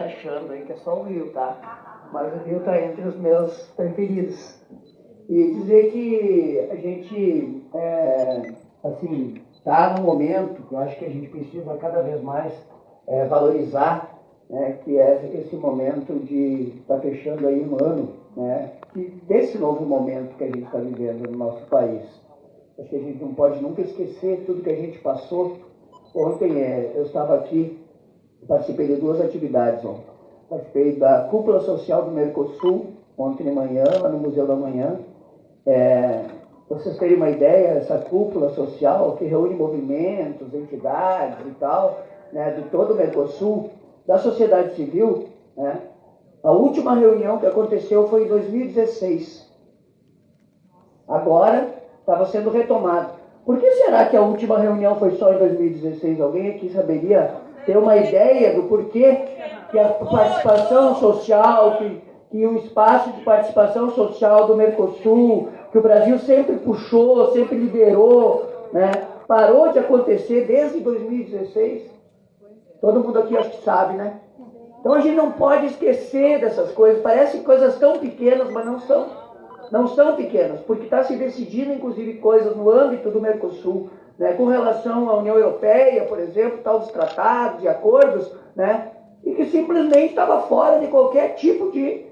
achando aí que é só o Rio, tá? Mas o Rio tá entre os meus preferidos. E dizer que a gente, assim, tá num momento que eu acho que a gente precisa cada vez mais valorizar, né, que é esse momento de estar fechando aí um ano, né, desse novo momento que a gente está vivendo no nosso país. Acho que a gente não pode nunca esquecer tudo que a gente passou. Ontem eu estava aqui, participei de 2 atividades ontem. Participei da Cúpula Social do Mercosul, ontem de manhã, lá no Museu da Manhã. Pra vocês terem uma ideia, essa cúpula social que reúne movimentos, entidades e tal, né, de todo o Mercosul, da sociedade civil, né, a última reunião que aconteceu foi em 2016. Agora estava sendo retomado. Por que será que a última reunião foi só em 2016? Alguém aqui saberia ter uma ideia do porquê que a participação social, que o espaço de participação social do Mercosul, que o Brasil sempre puxou, sempre liderou, né, parou de acontecer desde 2016? Todo mundo aqui acho que sabe, né? Então a gente não pode esquecer dessas coisas. Parecem coisas tão pequenas, mas não são. Não são pequenas, porque está se decidindo, inclusive, coisas no âmbito do Mercosul, né, com relação à União Europeia, por exemplo, tal dos tratados e acordos, né, e que simplesmente estava fora de qualquer tipo de,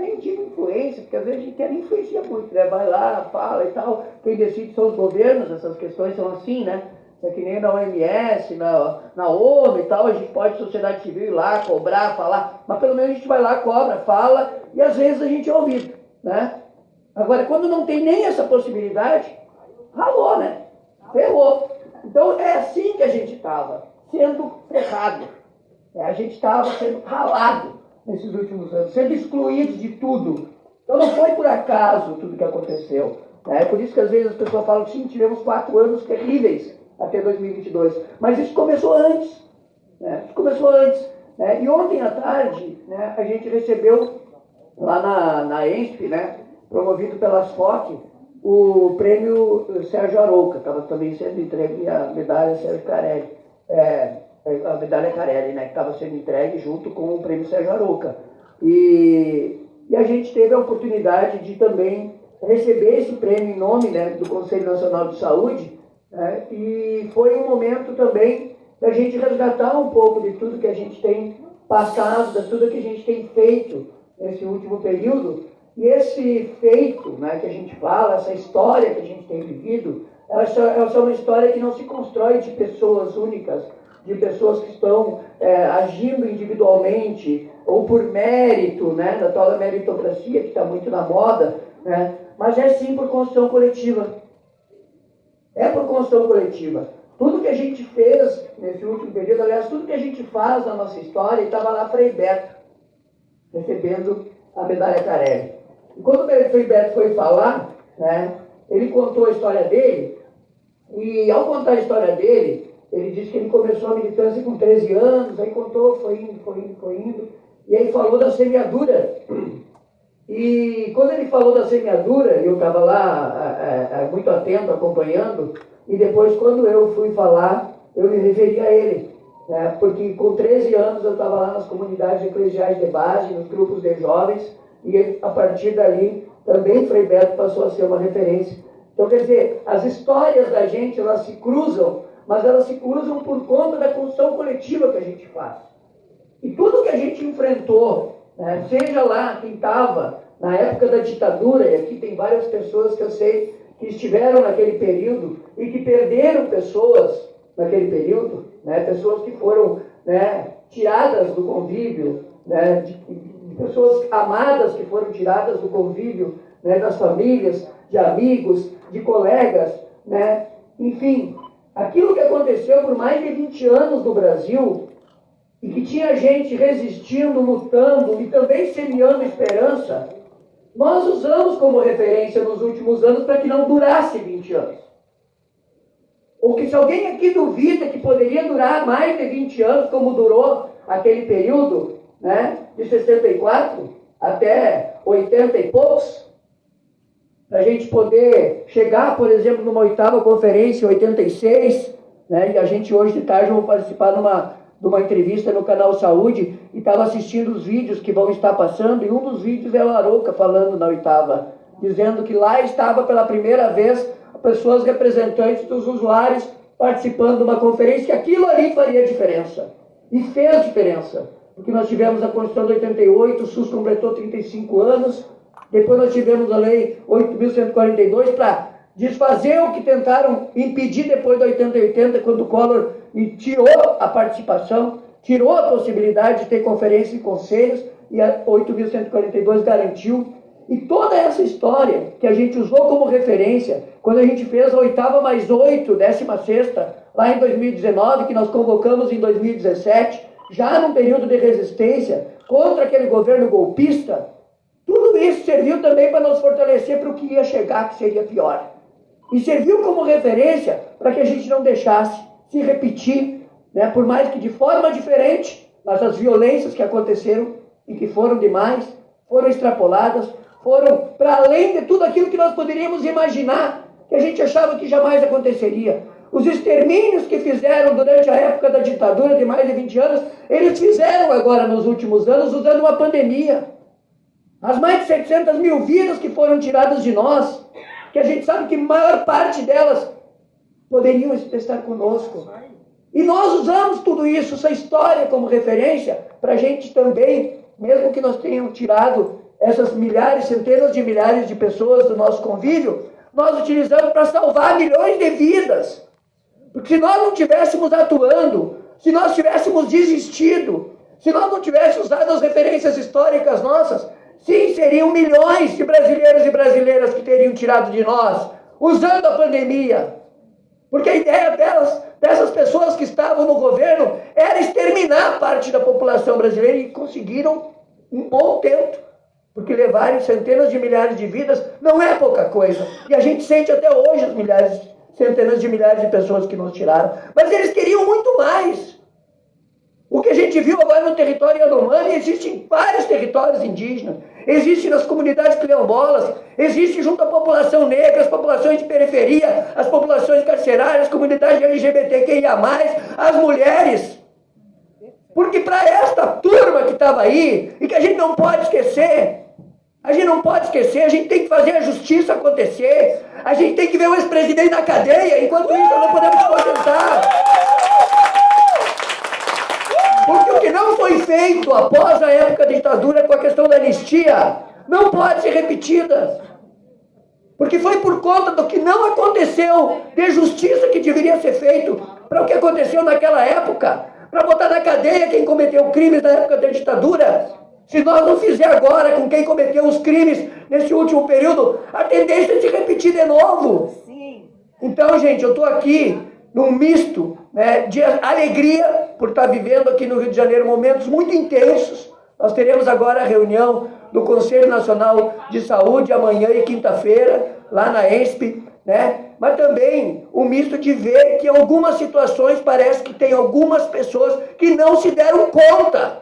nem digo influência, porque às vezes a gente quer influenciar muito, né, vai lá, fala e tal, quem decide são os governos, essas questões são assim, né, é que nem na OMS, na ONU e tal, a gente pode, sociedade civil, ir lá, cobrar, falar, mas pelo menos a gente vai lá, cobra, fala, e às vezes a gente é ouvido, né? Agora, quando não tem nem essa possibilidade, ralou, né? Ferrou. Então, é assim que a gente estava, sendo ferrado. A gente estava sendo ralado nesses últimos anos, sendo excluídos de tudo. Então, não foi por acaso tudo que aconteceu. É por isso que, às vezes, as pessoas falam que sim, tivemos 4 anos terríveis até 2022. Mas isso começou antes. Né? Isso começou antes. Né? E ontem à tarde, né, a gente recebeu lá na ENSP, né, promovido pela SFOC, o prêmio Sérgio Arouca, estava também sendo entregue a medalha Sérgio Carelli, a medalha Carelli, né, que estava sendo entregue junto com o prêmio Sérgio Arouca. E a gente teve a oportunidade de também receber esse prêmio em nome, né, do Conselho Nacional de Saúde, né, e foi um momento também da gente resgatar um pouco de tudo que a gente tem passado, de tudo que a gente tem feito nesse último período. E esse feito, né, que a gente fala, essa história que a gente tem vivido, ela é uma história que não se constrói de pessoas únicas, de pessoas que estão agindo individualmente, ou por mérito, né, da tal da meritocracia, que está muito na moda, né, mas é sim por construção coletiva. É por construção coletiva. Tudo que a gente fez nesse último período, aliás, tudo que a gente faz na nossa história, estava lá Frei Beto, recebendo a medalha Carelli. E quando o Frei Beto foi falar, né, ele contou a história dele, e ao contar a história dele, ele disse que ele começou a militância com 13 anos, aí contou, foi indo, e aí falou da semeadura. E quando ele falou da semeadura, eu estava lá muito atento, acompanhando, e depois quando eu fui falar, eu me referi a ele. Porque com 13 anos eu estava lá nas comunidades eclesiais de base, nos grupos de jovens, e a partir dali também Frei Beto passou a ser uma referência. Então, quer dizer, as histórias da gente, elas se cruzam, mas elas se cruzam por conta da construção coletiva que a gente faz. E tudo que a gente enfrentou, né, seja lá quem estava na época da ditadura, e aqui tem várias pessoas que eu sei que estiveram naquele período e que perderam pessoas naquele período, né, pessoas que foram, né, tiradas do convívio, né, de pessoas amadas que foram tiradas do convívio, né, das famílias, de amigos, de colegas, né, enfim, aquilo que aconteceu por mais de 20 anos no Brasil e que tinha gente resistindo, lutando e também semeando esperança, nós usamos como referência nos últimos anos para que não durasse 20 anos. Ou que se alguém aqui duvida que poderia durar mais de 20 anos, como durou aquele período, né, de 64 até 80 e poucos, para a gente poder chegar, por exemplo, numa 8ª conferência, em 86, né, e a gente hoje de tarde vai participar de uma entrevista no Canal Saúde, e estava assistindo os vídeos que vão estar passando, e um dos vídeos é o Arouca falando na 8ª, dizendo que lá estava pela primeira vez pessoas representantes dos usuários participando de uma conferência, que aquilo ali faria diferença. E fez diferença. Porque nós tivemos a Constituição de 88, o SUS completou 35 anos, depois nós tivemos a Lei 8.142 para desfazer o que tentaram impedir depois da 80, quando o Collor tirou a participação, tirou a possibilidade de ter conferência e conselhos, e a 8.142 garantiu. E toda essa história que a gente usou como referência, quando a gente fez a 8ª mais 8, 16ª, lá em 2019, que nós convocamos em 2017, já num período de resistência contra aquele governo golpista, tudo isso serviu também para nos fortalecer para o que ia chegar, que seria pior. E serviu como referência para que a gente não deixasse se repetir, né, por mais que de forma diferente, mas as violências que aconteceram e que foram demais, foram extrapoladas, foram para além de tudo aquilo que nós poderíamos imaginar, que a gente achava que jamais aconteceria. Os extermínios que fizeram durante a época da ditadura de mais de 20 anos, eles fizeram agora nos últimos anos usando uma pandemia. As mais de 700 mil vidas que foram tiradas de nós, que a gente sabe que a maior parte delas poderiam estar conosco. E nós usamos tudo isso, essa história como referência, para a gente também, mesmo que nós tenhamos tirado essas milhares, centenas de milhares de pessoas do nosso convívio, nós utilizamos para salvar milhões de vidas. Porque se nós não estivéssemos atuando, se nós tivéssemos desistido, se nós não tivéssemos usado as referências históricas nossas, sim, seriam milhões de brasileiros e brasileiras que teriam tirado de nós, usando a pandemia. Porque a ideia dessas pessoas que estavam no governo era exterminar parte da população brasileira, e conseguiram um bom tempo. Porque levarem centenas de milhares de vidas não é pouca coisa. E a gente sente até hoje as milhares, centenas de milhares de pessoas que nos tiraram. Mas eles queriam muito mais. O que a gente viu agora no território Yanomami, existe em vários territórios indígenas, existe nas comunidades quilombolas, existe junto à população negra, as populações de periferia, as populações carcerárias, as comunidades LGBTQIA+, as mulheres. Porque para esta turma que estava aí, e que a gente não pode esquecer, a gente tem que fazer a justiça acontecer, a gente tem que ver o ex-presidente na cadeia, enquanto isso nós não podemos se contentar. Porque o que não foi feito após a época da ditadura com a questão da anistia, não pode ser repetida. Porque foi por conta do que não aconteceu de justiça que deveria ser feito para o que aconteceu naquela época, para botar na cadeia quem cometeu crimes na época da ditadura. Se nós não fizer agora com quem cometeu os crimes nesse último período, a tendência é se repetir de novo. Sim. Então, gente, eu estou aqui num misto, né, de alegria por estar vivendo aqui no Rio de Janeiro momentos muito intensos. Nós teremos agora a reunião do Conselho Nacional de Saúde amanhã e quinta-feira, lá na ENSP, né? Mas também um misto de ver que em algumas situações parece que tem algumas pessoas que não se deram conta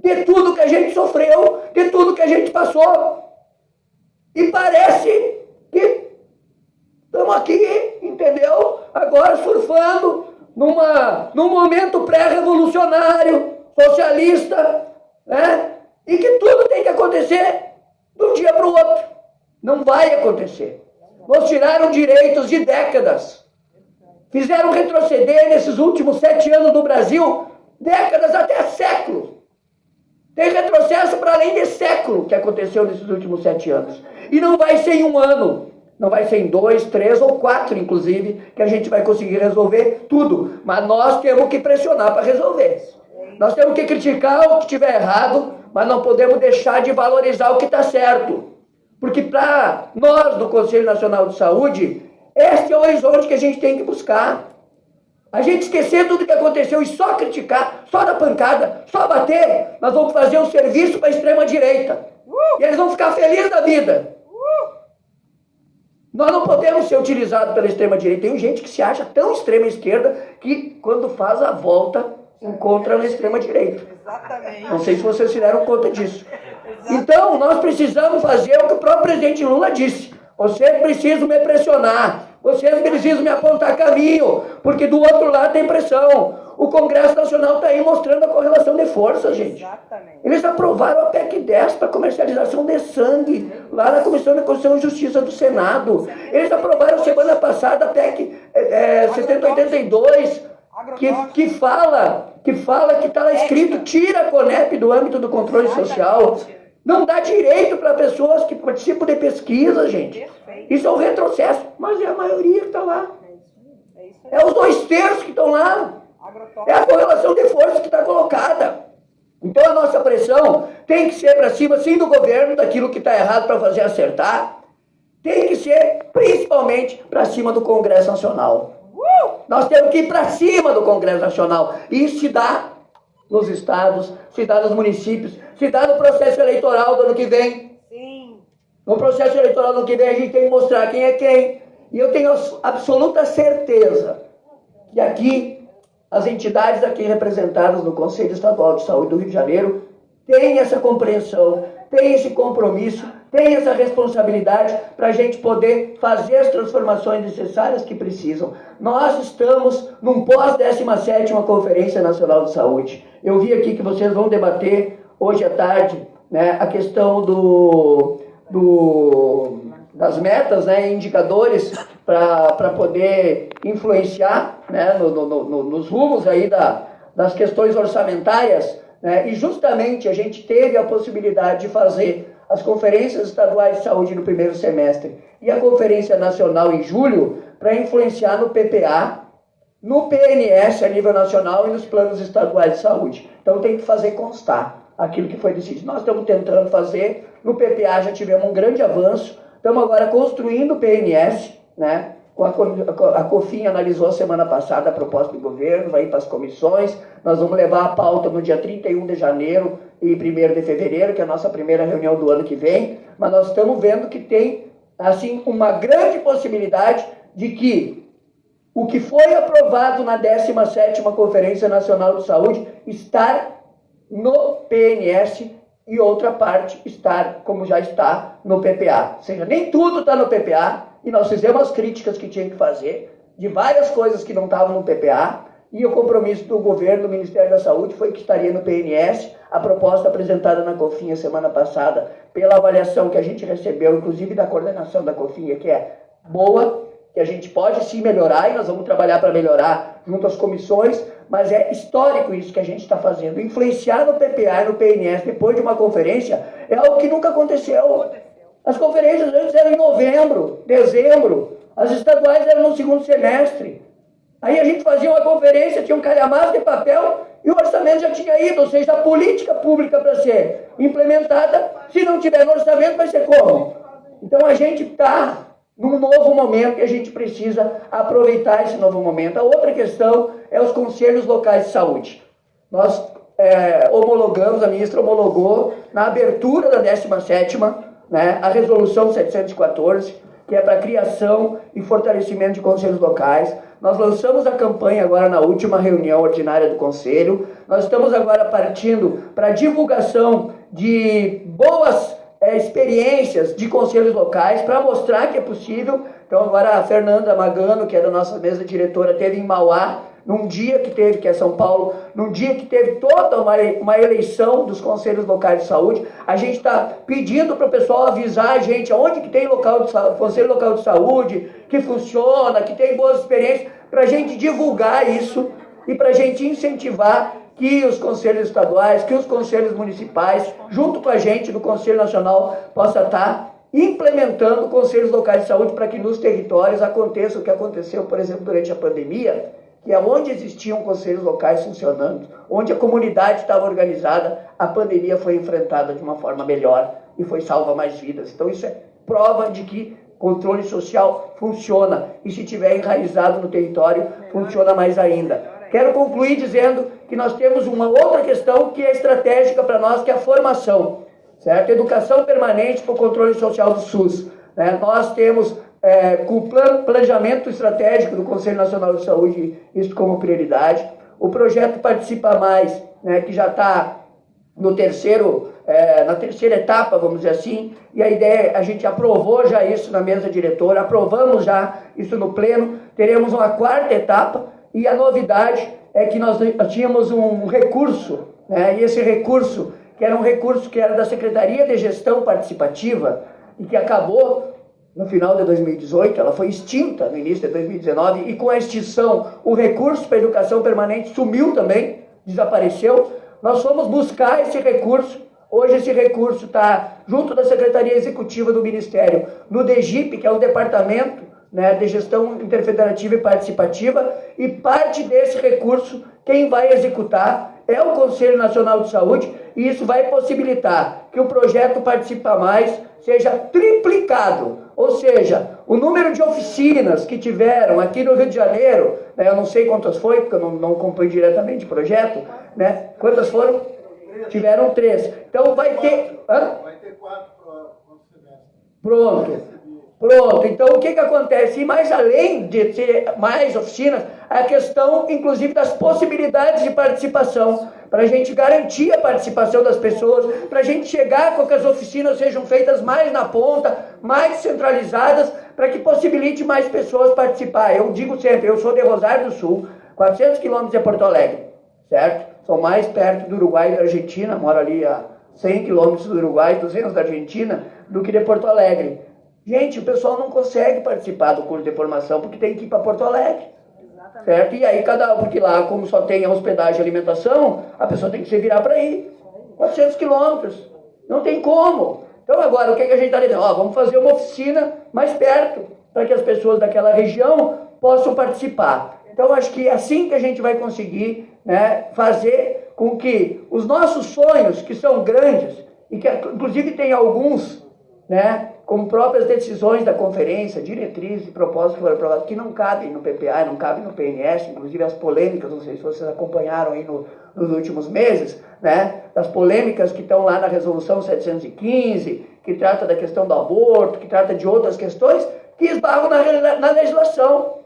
de tudo que a gente sofreu, de tudo que a gente passou. E parece que estamos aqui, entendeu? Agora surfando num momento pré-revolucionário, socialista, né? E que tudo tem que acontecer de um dia para o outro. Não vai acontecer. Nos tiraram direitos de décadas. Fizeram retroceder nesses últimos 7 anos do Brasil, décadas até séculos. Tem retrocesso para além de século que aconteceu nesses últimos 7 anos. E não vai ser em 1 ano. Não vai ser em 2, 3 ou 4, inclusive, que a gente vai conseguir resolver tudo. Mas nós temos que pressionar para resolver. Nós temos que criticar o que estiver errado, mas não podemos deixar de valorizar o que está certo. Porque para nós, do Conselho Nacional de Saúde, este é o horizonte que a gente tem que buscar. A gente esquecer tudo que aconteceu e só criticar, só dar pancada, só bater, nós vamos fazer um serviço para a extrema-direita. E eles vão ficar felizes da vida. Nós não podemos ser utilizados pela extrema-direita. Tem gente que se acha tão extrema-esquerda que, quando faz a volta, encontra na extrema-direita. Exatamente. Não sei se vocês se deram conta disso. Então, nós precisamos fazer o que o próprio presidente Lula disse. Vocês precisam me pressionar. Vocês precisam me apontar caminho, porque do outro lado tem pressão. O Congresso Nacional está aí mostrando a correlação de forças, gente. Exatamente. Eles aprovaram a PEC 10 para comercialização de sangue, lá na Comissão de Constituição e Justiça do Senado. Eles aprovaram semana passada a PEC 7082, que fala que está lá escrito, tira a CONEP do âmbito do controle social. Não dá direito para pessoas que participam de pesquisa, gente. Isso é um retrocesso, mas é a maioria que está lá. É os 2/3 que estão lá. É a correlação de forças que está colocada. Então a nossa pressão tem que ser para cima, sim, do governo, daquilo que está errado para fazer acertar. Tem que ser, principalmente, para cima do Congresso Nacional. Nós temos que ir para cima do Congresso Nacional. Isso se dá nos estados, se dá nos municípios, se dá no processo eleitoral do ano que vem. Sim. No processo eleitoral do ano que vem a gente tem que mostrar quem é quem. E eu tenho absoluta certeza que aqui, as entidades aqui representadas no Conselho Estadual de Saúde do Rio de Janeiro têm essa compreensão, têm esse compromisso, têm essa responsabilidade para a gente poder fazer as transformações necessárias que precisam. Nós estamos num pós-17ª Conferência Nacional de Saúde. Eu vi aqui que vocês vão debater hoje à tarde, né, a questão das metas, né, indicadores para poder influenciar, né, nos rumos aí das questões orçamentárias, né, e justamente a gente teve a possibilidade de fazer as conferências estaduais de saúde no primeiro semestre e a conferência nacional em julho para influenciar no PPA, no PNS a nível nacional e nos planos estaduais de saúde. Então tem que fazer constar aquilo que foi decidido. Nós estamos tentando fazer, no PPA já tivemos um grande avanço, estamos agora construindo o PNS, né? A COFIN analisou semana passada a proposta do governo, vai ir para as comissões, nós vamos levar a pauta no dia 31 de janeiro e 1º de fevereiro, que é a nossa primeira reunião do ano que vem, mas nós estamos vendo que tem, assim, uma grande possibilidade de que o que foi aprovado na 17ª Conferência Nacional de Saúde estar no PNS e outra parte estar, como já está, no PPA. Ou seja, nem tudo está no PPA, e nós fizemos as críticas que tinha que fazer, de várias coisas que não estavam no PPA, e o compromisso do governo, do Ministério da Saúde, foi que estaria no PNS. A proposta apresentada na COFIN semana passada, pela avaliação que a gente recebeu, inclusive da coordenação da COFIN, que é boa, que a gente pode sim melhorar, e nós vamos trabalhar para melhorar junto às comissões, mas é histórico isso que a gente está fazendo. Influenciar no PPA e no PNS depois de uma conferência é algo que nunca aconteceu. As conferências antes eram em novembro, dezembro, as estaduais eram no segundo semestre. Aí a gente fazia uma conferência, tinha um calhamaço de papel e o orçamento já tinha ido, ou seja, a política pública para ser implementada, se não tiver no orçamento, vai ser como? Então a gente está num novo momento e a gente precisa aproveitar esse novo momento. A outra questão é os conselhos locais de saúde. Nós homologamos, a ministra homologou na abertura da 17ª, né, a resolução 714, que é para a criação e fortalecimento de conselhos locais. Nós lançamos a campanha agora na última reunião ordinária do Conselho. Nós estamos agora partindo para a divulgação de boas experiências de conselhos locais para mostrar que é possível. Então agora a Fernanda Magano, que é da nossa mesa diretora, esteve em Mauá, num dia que teve, que é São Paulo, num dia que teve toda uma eleição dos conselhos locais de saúde. A gente está pedindo para o pessoal avisar a gente aonde que tem conselho local de saúde, que funciona, que tem boas experiências, para a gente divulgar isso e para a gente incentivar que os conselhos estaduais, que os conselhos municipais, junto com a gente do Conselho Nacional, possa estar implementando conselhos locais de saúde para que nos territórios aconteça o que aconteceu, por exemplo, durante a pandemia, que é onde existiam conselhos locais funcionando, onde a comunidade estava organizada, a pandemia foi enfrentada de uma forma melhor e foi salva mais vidas. Então isso é prova de que controle social funciona e se tiver enraizado no território, funciona mais ainda. Quero concluir dizendo que nós temos uma outra questão que é estratégica para nós, que é a formação, certo? Educação permanente para o controle social do SUS. Né? Nós temos, com o planejamento estratégico do Conselho Nacional de Saúde, isso como prioridade. O projeto Participa Mais, né, que já está no na terceira etapa, vamos dizer assim, e a ideia, a gente aprovou já isso na mesa diretora, aprovamos já isso no pleno, teremos uma quarta etapa, e a novidade é que nós tínhamos um recurso, né? E esse recurso, que era um recurso que era da Secretaria de Gestão Participativa, e que acabou no final de 2018, ela foi extinta no início de 2019, e com a extinção, o recurso para a educação permanente sumiu também, desapareceu. Nós fomos buscar esse recurso. Hoje esse recurso está junto da Secretaria Executiva do Ministério, no DEGIP, que é o Departamento, né, de Gestão Interfederativa e Participativa, e parte desse recurso, quem vai executar é o Conselho Nacional de Saúde, e isso vai possibilitar que o projeto Participa Mais seja triplicado, ou seja, o número de oficinas que tiveram aqui no Rio de Janeiro, né, eu não sei quantas foi, porque eu não acompanho diretamente o projeto, né, quantas foram? Tiveram 3. Então vai ter... Vai ter 4 para o semestre. Pronto. Pronto, então o que acontece? E mais além de ter mais oficinas, a questão, inclusive, das possibilidades de participação, para a gente garantir a participação das pessoas, para a gente chegar com que as oficinas sejam feitas mais na ponta, mais centralizadas, para que possibilite mais pessoas participar. Eu digo sempre, eu sou de Rosário do Sul, 400 quilômetros de Porto Alegre, certo? Sou mais perto do Uruguai e da Argentina, moro ali a 100 quilômetros do Uruguai, 200 da Argentina, do que de Porto Alegre. Gente, o pessoal não consegue participar do curso de formação porque tem que ir para Porto Alegre. Exatamente. Certo? E aí porque lá, como só tem a hospedagem e alimentação, a pessoa tem que se virar para ir. 400 quilômetros. Não tem como. Então agora, o que a gente está dizendo? Vamos fazer uma oficina mais perto, para que as pessoas daquela região possam participar. Então acho que é assim que a gente vai conseguir, né, fazer com que os nossos sonhos, que são grandes, e que inclusive tem alguns, né, como próprias decisões da conferência, diretrizes e propostas que foram aprovadas, que não cabem no PPA, não cabem no PNS, inclusive as polêmicas, não sei se vocês acompanharam aí nos últimos meses, né, das polêmicas que estão lá na resolução 715, que trata da questão do aborto, que trata de outras questões, que esbarram na legislação,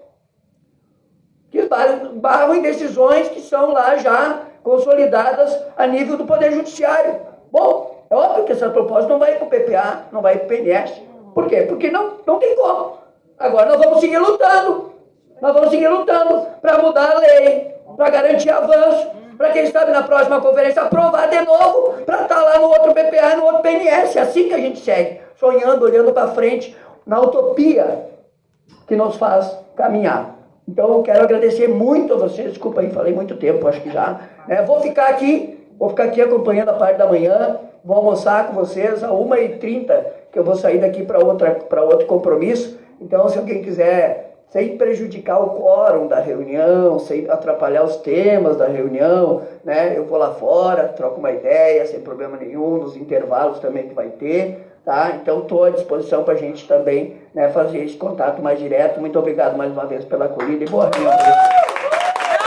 que esbarram em decisões que são lá já consolidadas a nível do Poder Judiciário. Bom, é óbvio que essa proposta não vai para o PPA, não vai para o PNS. Por quê? Porque não tem como. Agora nós vamos seguir lutando. Nós vamos seguir lutando para mudar a lei, para garantir avanço, para quem sabe na próxima conferência aprovar de novo, para estar lá no outro PPA e no outro PNS. É assim que a gente segue, sonhando, olhando para frente, na utopia que nos faz caminhar. Então eu quero agradecer muito a vocês. Desculpa aí, falei muito tempo, acho que já. Vou ficar aqui acompanhando a parte da manhã. Vou almoçar com vocês às 1h30, que eu vou sair daqui para outro compromisso. Então, se alguém quiser, sem prejudicar o quórum da reunião, sem atrapalhar os temas da reunião, né, eu vou lá fora, troco uma ideia, sem problema nenhum, nos intervalos também que vai ter, tá? Então, estou à disposição para a gente também, né, fazer esse contato mais direto. Muito obrigado mais uma vez pela acolhida e boa reunião.